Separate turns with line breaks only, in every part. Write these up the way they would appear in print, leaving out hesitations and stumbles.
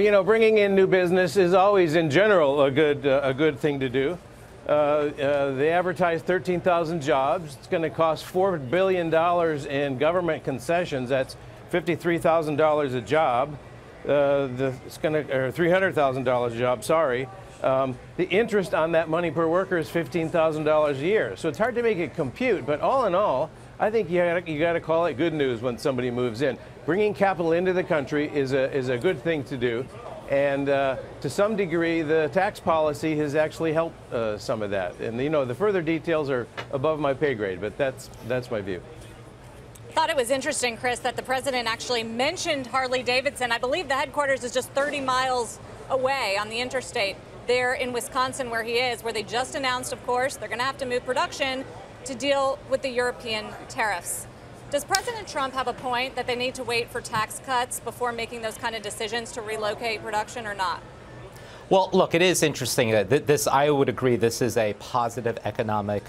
You know, bringing in new business is always, in general, a good thing to do. They advertise 13,000 jobs. It's going to cost $4 billion in government concessions. That's $53,000 a job. It's going to, or $300,000 a job. Sorry. The interest on that money per worker is $15,000 a year. So it's hard to make it compute. But all in all, I think you got to call it good news when somebody moves in. Bringing capital into the country is a good thing to do, and to some degree, the tax policy has actually helped some of that. And you know, the further details are above my pay grade, but that's my view.
I thought it was interesting, Chris, that the president actually mentioned Harley-Davidson. I believe the headquarters is just 30 miles away on the interstate there in Wisconsin, where he is, where they just announced, of course, they're going to have to move production to deal with the European tariffs. Does President Trump have a point that they need to wait for tax cuts before making those kind of decisions to relocate production or not?
Well, look, it is interesting that this, I would agree, this is a positive economic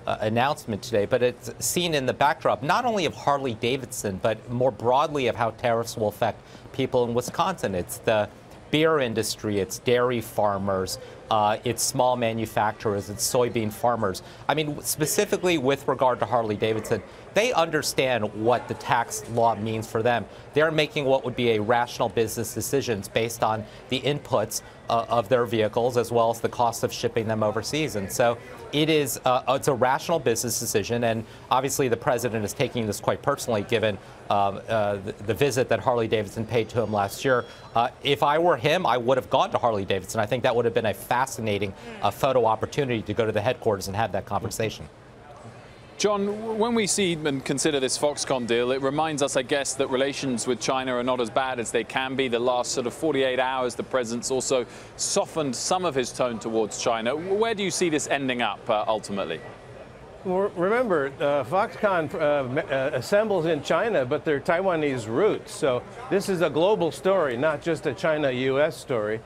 announcement today, but it's seen in the backdrop not only of Harley-Davidson, but more broadly of how tariffs will affect people in Wisconsin. It's the beer industry, it's dairy farmers, it's small manufacturers, it's soybean farmers. I mean, specifically with regard to Harley-Davidson, they understand what the tax law means for them. They're making what would be a rational business decisions based on the inputs of their vehicles as well as the cost of shipping them overseas. And so it is it's a rational business decision, and obviously the president is taking this quite personally given the visit that Harley-Davidson paid to him last year. If I were him, I would have gone to Harley-Davidson. I think that would have been a fascinating photo opportunity to go to the headquarters and have that conversation.
John, when we see and consider this Foxconn deal, it reminds us, I guess, that relations with China are not as bad as they can be. The last sort of 48 hours, the president's also softened some of his tone towards China. Where do you see this ending up ultimately?
Well, remember, Foxconn assembles in China, but they're Taiwanese roots. So this is a global story, not just a China-U.S. story.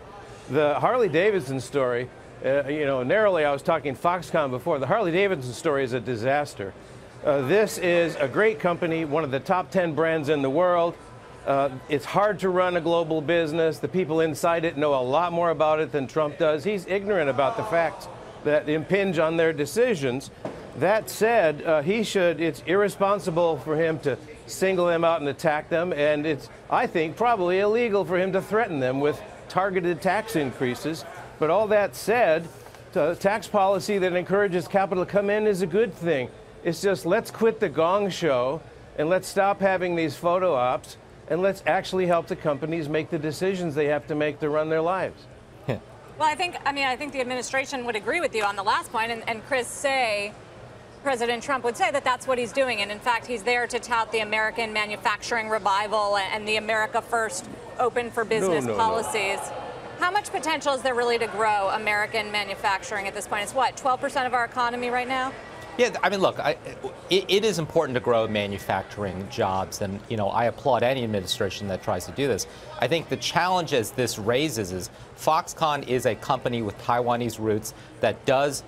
The Harley-Davidson story, you know, narrowly I was talking Foxconn before. The Harley-Davidson story is a disaster. This is a great company, one of the top 10 brands in the world. It's hard to run a global business. The people inside it know a lot more about it than Trump does. He's ignorant about the facts that impinge on their decisions. That said, it's irresponsible for him to single them out and attack them, and it's, I think, probably illegal for him to threaten them with targeted tax increases. But all that said, tax policy that encourages capital to come in is a good thing. It's just, let's quit the gong show and let's stop having these photo ops, and let's actually help the companies make the decisions they have to make to run their lives.
Well, I think the administration would agree with you on the last point, and President Trump would say that that's what he's doing. And in fact, he's there to tout the American manufacturing revival and the America First open for business policies. No. How much potential is there really to grow American manufacturing at this point? It's what, 12% of our economy right now?
Yeah, I mean, look, it is important to grow manufacturing jobs, and you know, I applaud any administration that tries to do this. I think the challenges this raises is Foxconn is a company with Taiwanese roots that does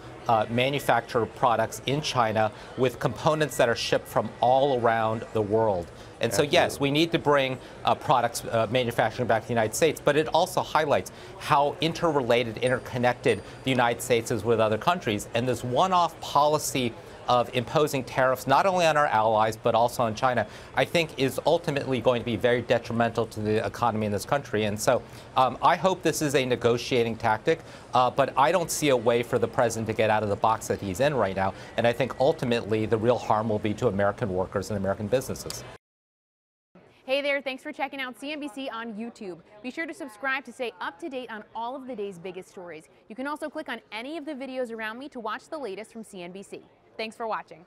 manufacture products in China with components that are shipped from all around the world. And so, yes, we need to bring products, manufacturing back to the United States, but it also highlights how interrelated, interconnected the United States is with other countries. And this one-off policy of imposing tariffs not only on our allies, but also on China, I think is ultimately going to be very detrimental to the economy in this country. And so I hope this is a negotiating tactic, but I don't see a way for the president to get out of the box that he's in right now. And I think ultimately the real harm will be to American workers and American businesses.
Hey there, thanks for checking out CNBC on YouTube. Be sure to subscribe to stay up to date on all of the day's biggest stories. You can also click on any of the videos around me to watch the latest from CNBC. Thanks for watching.